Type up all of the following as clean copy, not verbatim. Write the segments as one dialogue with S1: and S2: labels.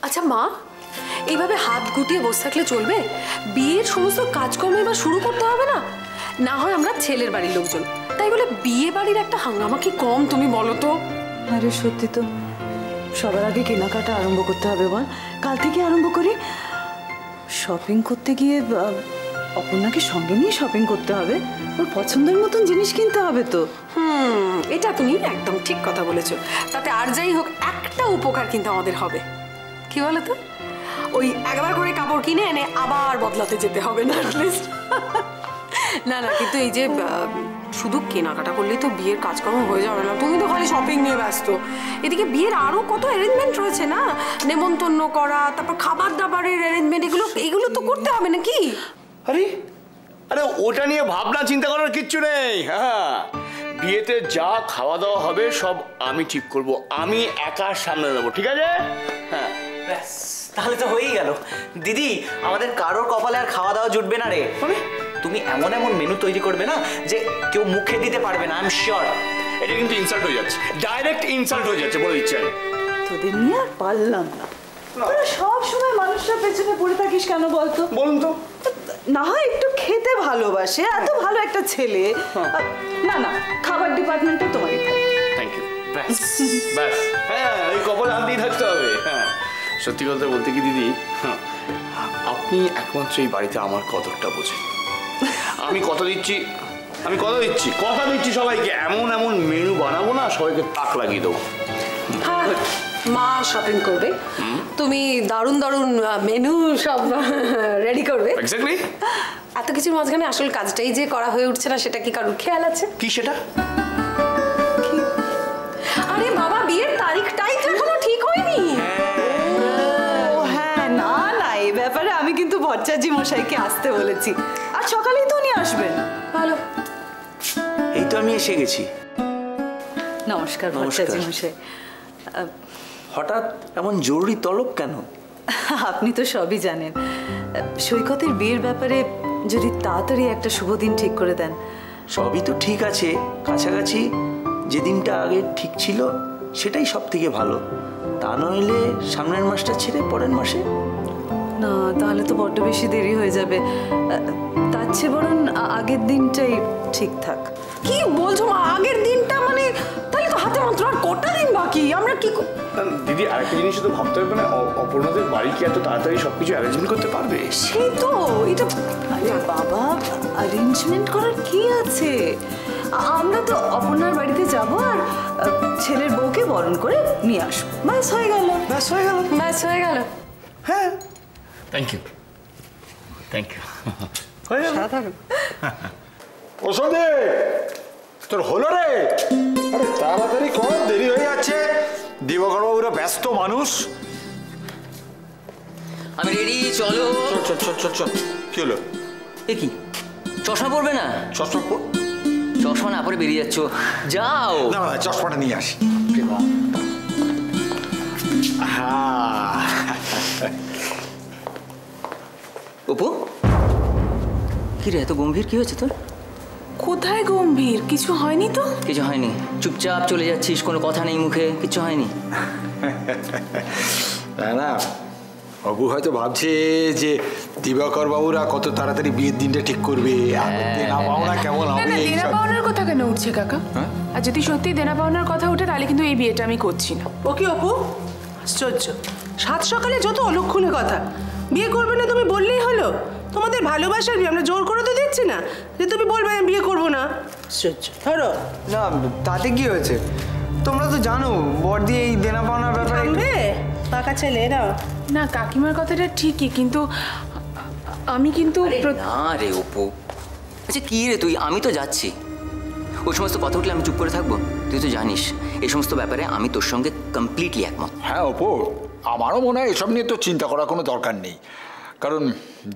S1: আচ্ছা মা, এইভাবে হাত গুটিয়ে বসে থাকলে চলবে? বিয়ের সমস্ত কাজকর্ম এবার শুরু করতে হবে না? না হয় আমরা ছেলের বাড়ির লোকজন, তাই বলে বিয়ে বাড়ির একটা হাঙ্গামা কি কম তুমি বলো তো?
S2: আরে সত্যি তো, সবার আগে কেনাকাটা আরম্ভ করতে হবে। বল, কাল থেকে আরম্ভ করি। শপিং করতে গিয়ে অপর্ণাকে সঙ্গে নিয়ে শপিং করতে হবে, ওর পছন্দের মতন জিনিস কিনতে হবে তো।
S1: এটা তুমি একদম ঠিক কথা বলেছো। তাতে আর যাই হোক একটা উপকার কিন্তু আমাদের হবে। কি বলো তো? ওই একবার করে কাপড় কিনে এনে আবার বদলাতে যেতে হবে না অ্যাটলিস্ট। না না, কিন্তু এই যে শুধু কেনাকাটা করলেই তো বিয়ের কাজকর্ম হয়ে যাবে না। তুমি তো খালি শপিং নিয়ে ব্যস্ত, এদিকে বিয়ের আরো কত অ্যারেঞ্জমেন্ট রয়েছে না? নেমন্তন্ন করা, তারপর খাবার দাবারের অ্যারেঞ্জমেন্ট, এগুলো তো করতে হবে নাকি?
S3: আরে আরে ওটা নিয়ে ভাবনা চিন্তা করার কিচ্ছু নেই। হ্যাঁ, বিয়েতে যা খাওয়া দাওয়া হবে সব আমি ঠিক করব, আমি একা সামনে নেবো, ঠিক আছে? হ্যাঁ
S4: ব্যাস, তাহলে তো হয়েই গেল। দিদি, আমাদের কারোর কপালে আর খাওয়া দাওয়া জুটবে না রে। তুমি এমন এমন মেনু তৈরি করবে না যে কেউ মুখে দিতে পারবে না, আই এম শিওর।
S3: এটা কিন্তু ইনসাল্ট হয়ে যাচ্ছে, ডাইরেক্ট ইনসাল্ট হয়ে যাচ্ছে, বলে দিচ্ছি আমি।
S2: তোদের নিয়ে আর পারলাম না। তোরা সব সময় মানুষের পেছনে পড়ে থাকিস কেন বলতো?
S3: বলুন তো।
S2: না হয় একটু খেতে ভালোবাসে, এত ভালো একটা ছেলে। না না, খাবার ডিপার্টমেন্টটা তোমারই থাকে।
S3: Thank you. ব্যাস ব্যাস, হ্যাঁ ওই কপালে হাত দিয়ে থাকতে হবে। হ্যাঁ, সত্যি কথা বলতে কি দিদি, আপনি একমাত্র এই বাড়িতে আমার কদরটা বোঝেন। আমি কথা দিচ্ছি সবাইকে, এমন এমন মেনু বানাবো না, সবাইকে তাক লাগিয়ে দেবো।
S1: হ্যাঁ, মা শপিং করবে, তুমি দারুণ দারুণ মেনু সব রেডি করবে।
S3: এক্স্যাক্টলি।
S1: এত কিছুর মাঝখানে আসল কাজটাই যে করা হয়ে উঠছে না, সেটা কি কারোর খেয়াল আছে?
S3: কি সেটা?
S1: আরে বাবা, বিয়ের তারিখটাই তো এখনো ঠিক হয়নি।
S2: ও হ্যাঁ, না না, এই ব্যাপারে আমি কিন্তু ভট্টাচার্য মশাইকে আসতে বলেছি, আর সকালেই তো উনি আসবেন।
S1: ভালো।
S4: এই তো আমি এসে গেছি।
S2: নমস্কার ভট্টাচার্য মশাই।
S4: হঠাৎ এমন জরুরি তলব কেন?
S2: আপনি তো সবই জানেন, সৈকতের বিয়ের ব্যাপারে যদি তাড়াতাড়ি একটা শুভ দিন ঠিক করে দেন।
S4: সবই তো ঠিক আছে, কাছাকাছি যে দিনটা আগে ঠিক ছিল সেটাই সব থেকে ভালো। তা নইলে সামনের মাসটা ছেড়ে পরের মাসে।
S2: না, তাহলে তো বড্ড বেশি দেরি হয়ে যাবে। তার চেয়ে বরং আগের দিনটাই ঠিক থাক।
S1: কি বলছো মা? আগের দিনটা মানে? তাহলে তো হাতে মাত্র আর কটা দিন বাকি, আমরা কি?
S3: দিদি, আরেকটা জিনিস তো ভাবতে হবে না, অপর্ণাদের বাড়ি কি এত তাড়াতাড়ি সবকিছু অ্যারেঞ্জমেন্ট করতে পারবে?
S1: সেই তো, এটা
S2: আরে বাবা, অ্যারেঞ্জমেন্ট করার কি আছে? আমরা তো অপর্ণার বাড়িতে যাব আর ছেলের বউকে বরণ করে নিয়ে আসবো, ব্যাস হয়ে গেল।
S3: হ্যাঁ, থ্যাংক ইউ হয়ে গেল।
S5: ওষুধে তোর হলো রে? আরে তাড়াতাড়ি কর, দেরি হয়ে যাচ্ছে। দিবাকর বাবুরা ব্যস্ত মানুষ।
S6: আমি রেডি, চলো।
S5: চল চল চল চল। কি হলো?
S6: এ কি, চশমা পরবে না? চশমা না পরে বেরিয়ে যাচ্ছ, যাও।
S5: না না, চশমাটা নিয়ে আসি।
S6: অপু, কি রে, এত গম্ভীর কি হয়েছে তোর?
S7: কোথায় গম্ভীর? কিছু হয়নি তো।
S6: কিছু হয়নি, চুপচাপ চলে যাচ্ছিস, কোনো কথা নেই মুখে, কিছু হয়নি।
S5: না না, বাবু হয়তো ভাবছে যে দিবাকর বাবুরা কত তাড়াতাড়ি বিয়ের দিনটা ঠিক করবে, দেনা পাওনা কেমন
S7: না
S5: হবে।
S7: না, দেনা পাওনার কথা কেন উঠছে কাকা? আর যদি সত্যি দেনা পাওনার কথা উঠে, তাহলে কিন্তু এই বিয়েটা আমি করছি না।
S8: ও কি অপু, আশ্চর্য! সাত সকালে যত অলক্ষণে কথা। বিয়ে করবে না তুমি বললেই হলো? তোমাদের ভালোবাসার বিয়ে, আমরা জোর করে তো দিচ্ছি না যে তুমি বলবে আমি বিয়ে করবো না। আশ্চর্য। ধরো
S9: না, তাতে কি হয়েছে? তোমরা তো জানো বড়দি এই দেনা পাওনার ব্যাপারে।
S8: পাকা ছেলে না।
S7: না, কাকিমার কথাটা ঠিকই, কিন্তু আমি কিন্তু
S6: না রে অপু, আচ্ছা কি রে তুই? আমি তো যাচ্ছি, ওই সমস্ত কথা উঠলে আমি চুপ করে থাকবো? তুই তো জানিস এই সমস্ত ব্যাপারে আমি তোর সঙ্গে কমপ্লিটলি একমত।
S5: হ্যাঁ অপু, আমারও মনে হয় এসব নিয়ে তো চিন্তা করার কোনো দরকার নেই। কারণ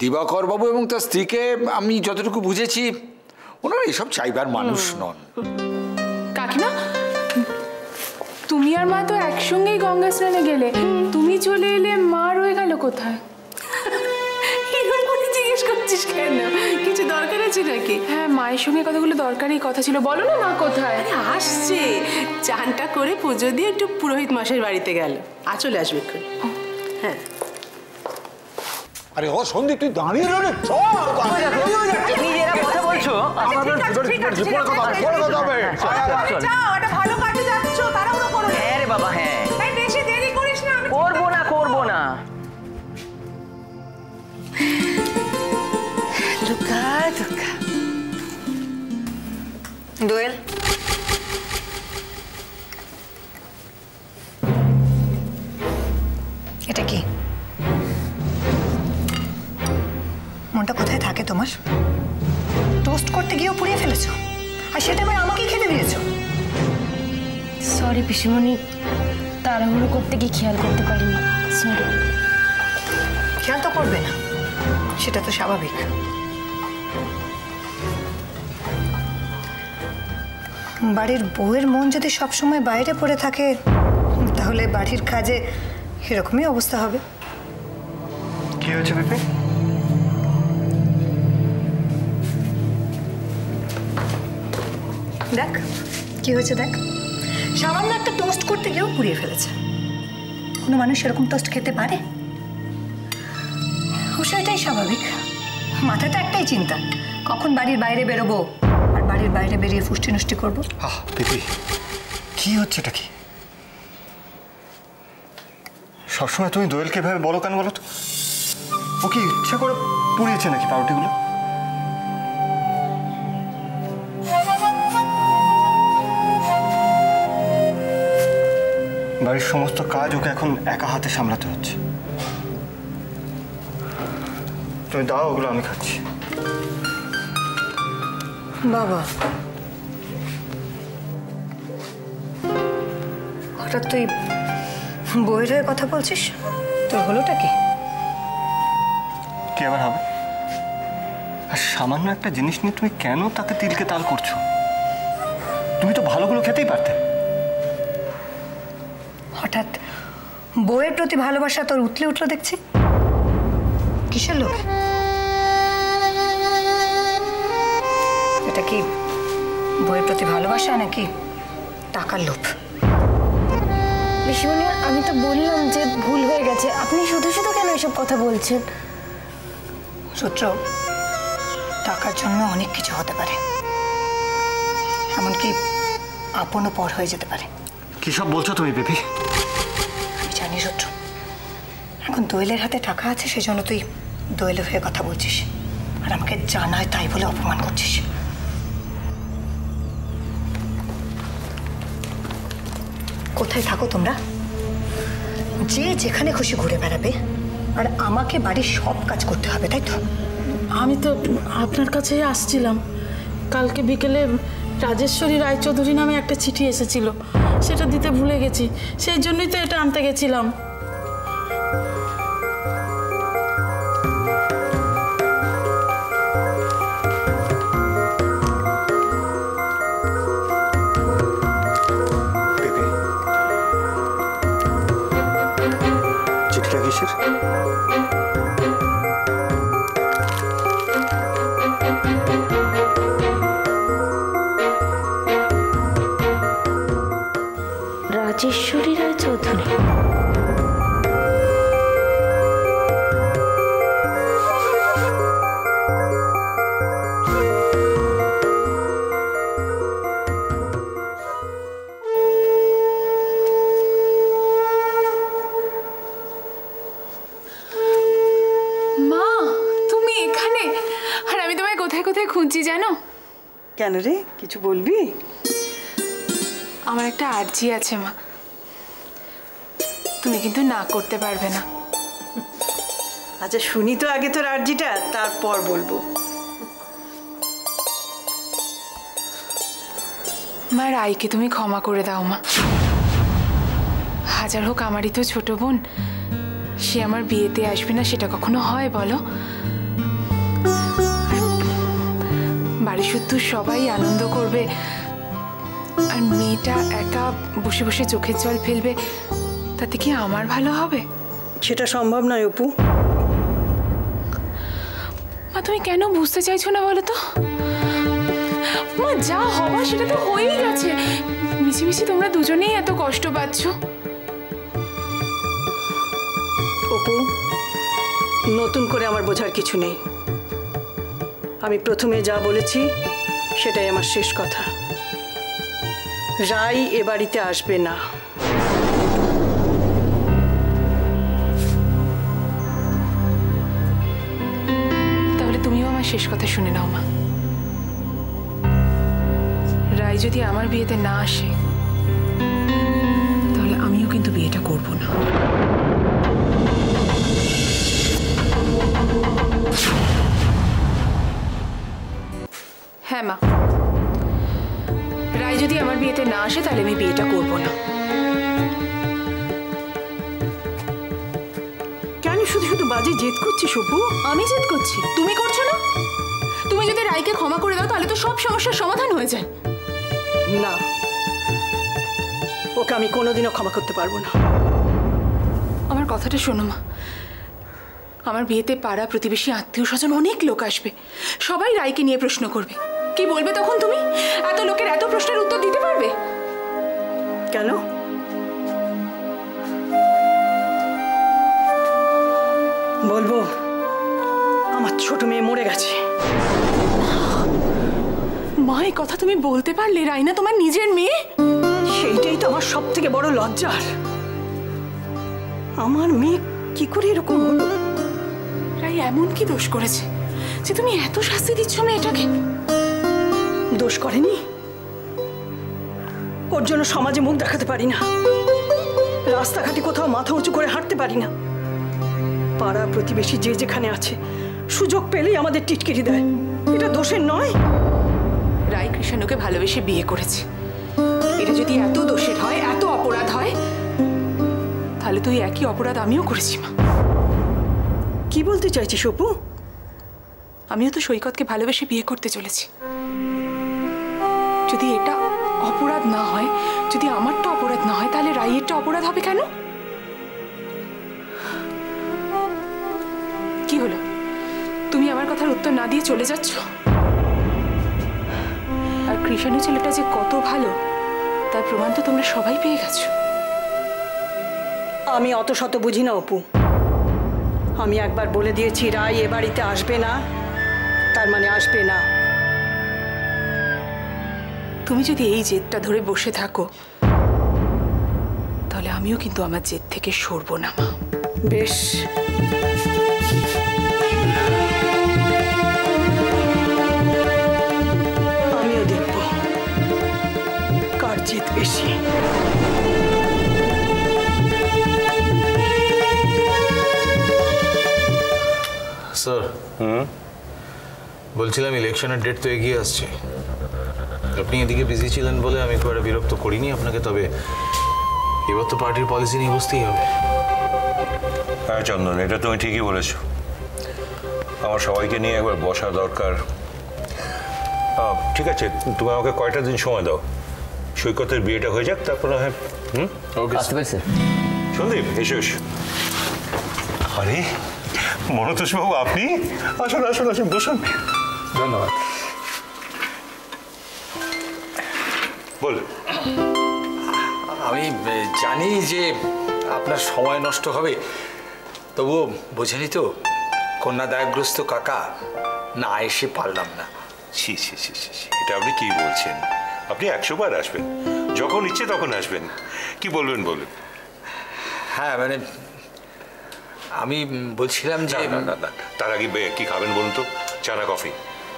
S5: দিবাকর বাবু এবং তার স্ত্রীকে আমি যতটুকু বুঝেছি, ওনারা এসব চাইবার মানুষ নন।
S7: কাকিমা, তুমি আর মা তো একসঙ্গেই গঙ্গা স্নানে গেলে, তুমি চলে এলে, মা রয়ে গেল কোথায়?
S8: জিজ্ঞেস করছিস কেন? কিছু দরকার আছে নাকি?
S7: হ্যাঁ, মায়ের সঙ্গে কতগুলো দরকারি কথা ছিল, বলো না মা কোথায়?
S8: আসছে, চানটা করে পুজো দিয়ে একটু পুরোহিত মশাইয়ের বাড়িতে গেল, চলে আসবে।
S1: হ্যাঁ
S5: আরে ও সন্দীপ তুই দাঁড়িয়ে রয়ে
S4: নিজেরা কথা বলছো
S8: যাও, একটা ভালো কাজে যাচ্ছ, তাড়াহুড়ো করো না।
S4: হ্যাঁ রে বাবা, হ্যাঁ
S8: তাই বেশি দেরি করিস না। আমি
S4: করবো না
S10: লুকা লুকা দোয়েল, এটা কি? মনটা কোথায় থাকে তোমার? টোস্ট করতে গিয়েও পুড়িয়ে ফেলেছো, আর সেটা আবার আমাকেই খেতে দিয়েছো।
S11: সরি পিসিমণি, তাড়াহুড়ো করতে গিয়ে খেয়াল করতে পারিনি, সরি।
S10: খেয়াল তো করবে না, সেটা তো স্বাভাবিক। বাড়ির বউয়ের মন যদি সবসময় বাইরে পড়ে থাকে, তাহলে বাড়ির কাজে এরকমই অবস্থা হবে।
S9: কি হয়েছে পিপি?
S10: দেখ কি হয়েছে, দেখ সামান্য একটা টোস্ট করতে গিয়েও পুড়িয়ে ফেলেছে। কোনো মানুষ এরকম টোস্ট খেতে পারে? অবশ্য এটাই স্বাভাবিক, মাথাটা একটাই চিন্তা, কখন বাড়ির বাইরে বেরোবো আর বাড়ির বাইরে বেরিয়ে ফুষ্টি নষ্টি করবো।
S9: পিপি কি হচ্ছে, এটা কি? সবসময় তুমি দোয়েলকে এভাবে বলো কেন বলো তো? ও কি ইচ্ছা করে পুড়িয়েছে নাকি পাউরুটিগুলো? বাড়ির সমস্ত কাজ ওকে এখন একা হাতে সামলাতে হচ্ছে। তুমি দাও, ওগুলো আমি খাচ্ছি।
S10: বাবা, হঠাৎ তুই বউয়ের হয়ে কথা বলছিস, তোর হলোটা কি?
S9: কি আবার হবে? আর সামান্য একটা জিনিস নিয়ে তুমি কেন তাকে তিলকে তাল করছো? তুমি তো ভালোগুলো খেতেই পারতে।
S10: হঠাৎ বউয়ের প্রতি ভালোবাসা তোর উতলে উঠলো দেখছি, কিসের লোভ? এটা কি বউয়ের প্রতি ভালোবাসা নাকি টাকার লোভ?
S11: পিসিমণি, আমি তো বললাম যে ভুল হয়ে গেছে, আপনি শুধু শুধু কেন এসব কথা বলছেন?
S10: সূত্র, টাকার জন্য অনেক কিছু হতে পারে, এমনকি আপনও পর হয়ে যেতে পারে।
S9: কি সব বলছো তুমি বেবি?
S10: আমি জানি সূত্র, এখন দোয়েলের হাতে টাকা আছে সেজন্য তুই দোয়েলের হয়ে কথা বলছিস, আর আমাকে জানায় তাই বলে অপমান করছিস। কোথায় থাকো তোমরা? যে যেখানে খুশি ঘুরে বেড়াবে, আর আমাকে বাড়ির সব কাজ করতে হবে, তাই তো?
S12: আমি তো আপনার কাছেই আসছিলাম। কালকে বিকেলে রাজেশ্বরী রায়চৌধুরী নামে একটা চিঠি এসেছিল, সেটা দিতে ভুলে গেছি, সেই জন্যই তো এটা আনতে গেছিলাম।
S9: চিঠিটা কিসের?
S11: রাজেশ্বরী রায়চৌধুরী।
S7: মা, তুমি এখানে? আর আমি তোমায় কোথায় কোথায় খুঁজছি জানো?
S2: কেন রে, কিছু বলবি?
S7: আমার একটা আর্জি আছে মা, তুমি কিন্তু না করতে পারবে না।
S2: আচ্ছা শুনি তো আগে তোর আর্জিটা, তারপর বলবো।
S7: মা, রাইকে তুমি ক্ষমা করে দাও মা। হাজার হোক আমারই তো ছোট বোন, সে আমার বিয়েতে আসবে না সেটা কখনো হয় বলো? বাড়ি শুদ্ধ সবাই আনন্দ করবে, আর মেয়েটা একা বসে বসে চোখের জল ফেলবে, তাতে কি আমার ভালো হবে?
S2: সেটা সম্ভব নয় অপু।
S7: মা, তুমি কেন বুঝতে চাইছো না বলো তো? মা, যা হওয়া সেটা তো হয়েই গেছে, মিশি মিশি তোমরা দুজনেই এত কষ্ট পাচ্ছ।
S2: অপু, নতুন করে আমার বোঝার কিছু নেই। আমি প্রথমে যা বলেছি সেটাই আমার শেষ কথা। রাই এ বাড়িতে আসবে না।
S7: তাহলে তুমিও আমার শেষ কথা শুনে নাও মা। রাই যদি আমার বিয়েতে না আসে তাহলে আমিও কিন্তু বিয়েটা করব না। হ্যাঁ মা, রাই যদি আমার বিয়েতে না আসে তাহলে আমি বিয়েটা করব না।
S2: কেন শুধু শুধু বাজে জেদ করছিস অপু?
S7: আমি জেদ করছি, তুমি করছো না? তুমি যদি রাইকে ক্ষমা করে দাও তাহলে তো সব সমস্যার সমাধান হয়ে যায়।
S2: না, ওকে আমি কোনোদিনও ক্ষমা করতে পারবো না।
S7: আমার কথাটা শোনো মা, আমার বিয়েতে পাড়া প্রতিবেশী আত্মীয় স্বজন অনেক লোক আসবে, সবাই রাইকে নিয়ে প্রশ্ন করবে। কি বলবে তখন তুমি? এত লোকের এত প্রশ্নের উত্তর দিতে পারবে?
S2: কেন? বলবো আমার ছোট মেয়ে মরে গেছে।
S7: মা, এই কথা তুমি বলতে পারলে? রাইনা তোমার নিজের মেয়ে।
S2: সেইটাই তো আমার সব থেকে বড় লজ্জার। আমার মেয়ে কি করে এরকম হলো?
S7: রাই এমন কি দোষ করেছে যে তুমি এত শাস্তি দিচ্ছ মেয়েটাকে?
S2: দোষ করেনি, ওর জন্য সমাজে মুখ দেখাতে পারি না, রাস্তাঘাটে কোথাও মাথা উঁচু করে হাঁটতে পারি না। পাড়া প্রতিবেশী যে যেখানে আছে সুযোগ পেলেই আমাদের টিটকিরি দেয়। এটা দোষের নয়।
S7: রাই কৃষ্ণকে ভালোবেসে বিয়ে করেছে, এটা যদি এত দোষের হয়, এত অপরাধ হয়, তাহলে তো একই অপরাধ আমিও করেছি মা।
S2: কি বলতে চাইছিস অপু?
S7: আমিও তো সৈকতকে ভালোবেসে বিয়ে করতে চলেছি। যদি এটা অপরাধ না হয়, যদি আমারটা অপরাধ না হয়, তাহলে রাইয়েরটা অপরাধ হবে কেন? কি হলো, তুমি আমার কথার উত্তর না দিয়ে চলে যাচ্ছ? আর কৃষাণু ছেলেটা যে কত ভালো তার প্রমাণ তো তোমরা সবাই পেয়ে গেছো।
S2: আমি অত শত বুঝি না অপু। আমি একবার বলে দিয়েছি রাই এ বাড়িতে আসবে না, তার মানে আসবে না।
S7: তুমি যদি এই জেদটা ধরে বসে থাকো তাহলে আমিও কিন্তু আমার জেদ থেকে সরবো না মা।
S2: বেশ, আমিও দেখব কার জেদ বেশি।
S13: স্যার, বলছিলাম ইলেকশনের ডেট তো এগিয়ে আসছে। আপনি এদিকে বিজি ছিলেন বলে আমি খুব একটা বিরক্ত করিনি আপনাকে, তবে এবার তো পার্টির পলিসি নিয়ে বসতেই হবে।
S14: হ্যাঁ চন্দন, এটা তুমি ঠিকই বলেছো। আমার সবাইকে নিয়ে একবার বসা দরকার। ঠিক আছে, তুমি আমাকে কয়টা দিন সময় দাও, সৈকতের বিয়েটা হয়ে যাক, তারপরে হ্যাঁ।
S6: আসতে পারি স্যার?
S14: সন্দীপ, এসো এসো। আরে মনতোষবাবু, আপনি আসুন আসুন আসুন, বসুন।
S5: ধন্যবাদ।
S14: বল।
S5: আমি জানি যে আপনার সময় নষ্ট হবে, তবুও বোঝেনি তো কন্যাদায়গ্রস্ত কাকা, না এসে পারলাম না।
S14: ছি ছি ছি ছি, এটা আপনি কি বলছেন? আপনি 100 বার আসবেন, যখন ইচ্ছে তখন আসবেন। কি বলবেন বলুন।
S5: হ্যাঁ মানে আমি বলছিলাম যে
S14: না না না, তার আগে কি খাবেন বলুন তো? চা না কফি?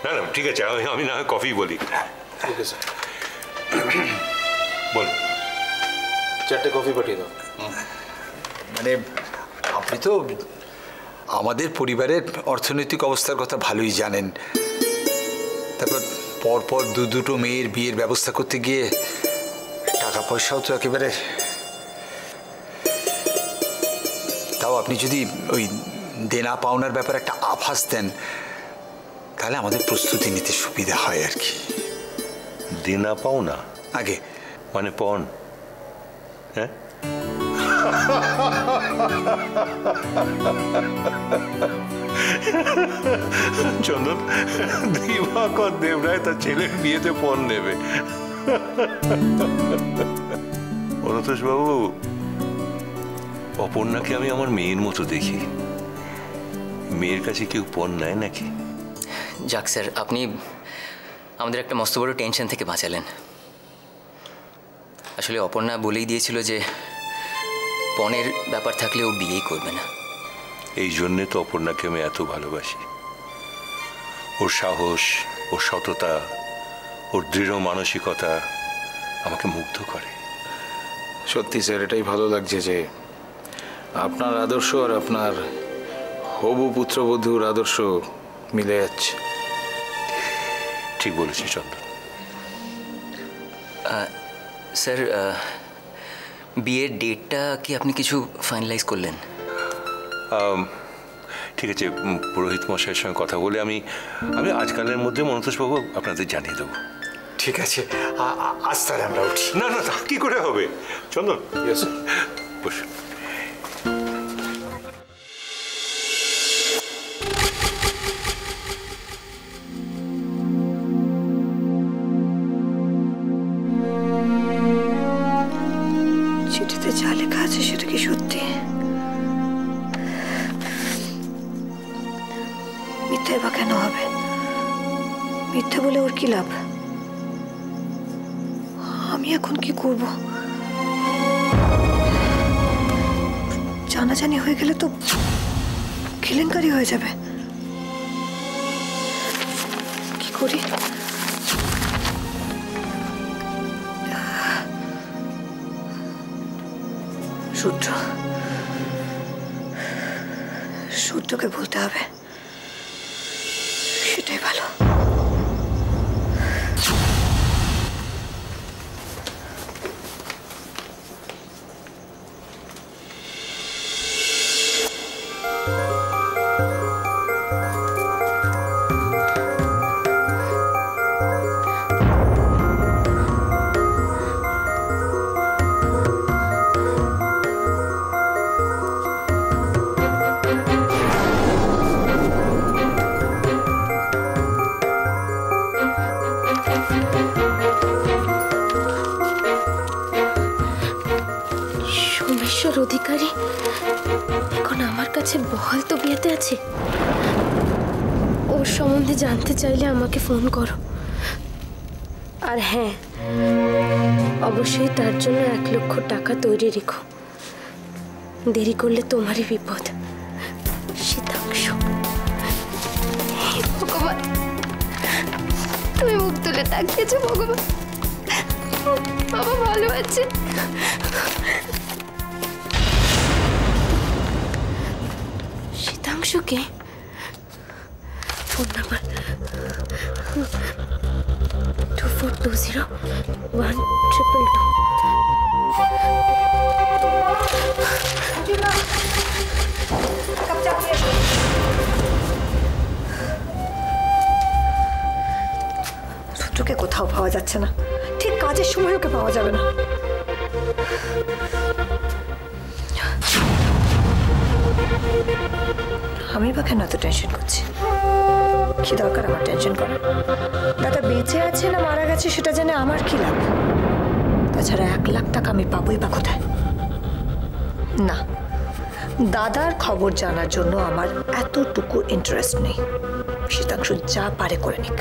S14: না না ঠিক আছে, আমি না হয় কফি বলি।
S13: ওকে স্যার,
S14: বল।
S13: 4টে কফি পাঠিয়ে দাও।
S5: মানে আপনি তো আমাদের পরিবারের অর্থনৈতিক অবস্থার কথা ভালোই জানেন। তারপর পরপর দুটো মেয়ের বিয়ের ব্যবস্থা করতে গিয়ে টাকা পয়সাও তো একেবারে। তাও আপনি যদি ওই দেনা পাওনার ব্যাপারে একটা আভাস দেন তাহলে আমাদের প্রস্তুতি নিতে সুবিধা হয় আর কি।
S14: দেনা পাওনা?
S5: আগে
S14: মানে পণ? হ্যাঁ, চন্দন, দিবাকর দেবরায় তার ছেলের বিয়েতে পণ নেবে। মনতোষ বাবু, অপর্ণাকে আমি আমার মেয়ের মতো দেখি। মেয়ের কাছে কেউ পণ নেয় নাকি?
S6: যাক স্যার, আপনি আমাদের একটা মস্ত বড় টেনশন থেকে বাঁচালেন। আসলে অপর্ণা বলেই দিয়েছিল যে পণের ব্যাপার থাকলে ও বিয়েই করবে না।
S14: এই জন্যে তো অপর্ণাকে আমি এত ভালোবাসি। ওর সাহস, ওর সততা, ওর দৃঢ় মানসিকতা আমাকে মুগ্ধ করে।
S3: সত্যি স্যার, এটাই ভালো লাগছে যে আপনার আদর্শ আর আপনার হবু পুত্রবধূর আদর্শ মিলে যাচ্ছে।
S14: ঠিক বলেছি চন্দন।
S6: স্যার, বিয়ের ডেটটা কি আপনি কিছু ফাইনালাইজ করলেন?
S14: ঠিক আছে, পুরোহিত মশাইয়ের সঙ্গে কথা বলে আমি আজকালের মধ্যে মনতোষবাবু আপনাদের জানিয়ে দেবো।
S5: ঠিক আছে, আজ তাহলে আমরা উঠি।
S14: না না, কি করে হবে চন্দন? বসুন।
S10: চিঠিতে যা লেখা আছে সেটা কি সত্যি? মিথ্যে বা কেন হবে? মিথ্যে বলে ওর কি লাভ? আমি এখন কি করব? জানাজানি হয়ে গেলে তো কেলেঙ্কারি হয়ে যাবে। কি করি? সূর্যকে বলতে হবে, সেটাই ভালো।
S11: অধিকারী এখন আমার কাছে বহাল তো বিয়েতে আছে। ওর সম্বন্ধে জানতে চাইলে আমাকে ফোন করো। আর হ্যাঁ, অবশ্যই তার জন্য 1 লক্ষ টাকা তৈরি রেখো। দেরি করলে তোমারই বিপদ। শীতাংশু, ভগবান, তুমি মুখ তুলে তাকিয়েছো ভগবান। বাবা ভালো আছে? শীতাংশুকে ফোন নাম্বার 2420-12222।
S10: সূর্যকে কোথাও পাওয়া যাচ্ছে না, ঠিক কাজের সময় ওকে পাওয়া যাবে না। আমি বা কেন এত টেনশন করছি? কি দরকার আমার টেনশন করার? দাদা বেঁচে আছে না মারা গেছে সেটা জেনে আমার কি লাভ? তাছাড়া 1 লাখ টাকা আমি পাবোই বা কোথায়? না, দাদার খবর জানার জন্য আমার এতটুকু ইন্টারেস্ট নেই। শীতাংশু যা পারে করে নিক।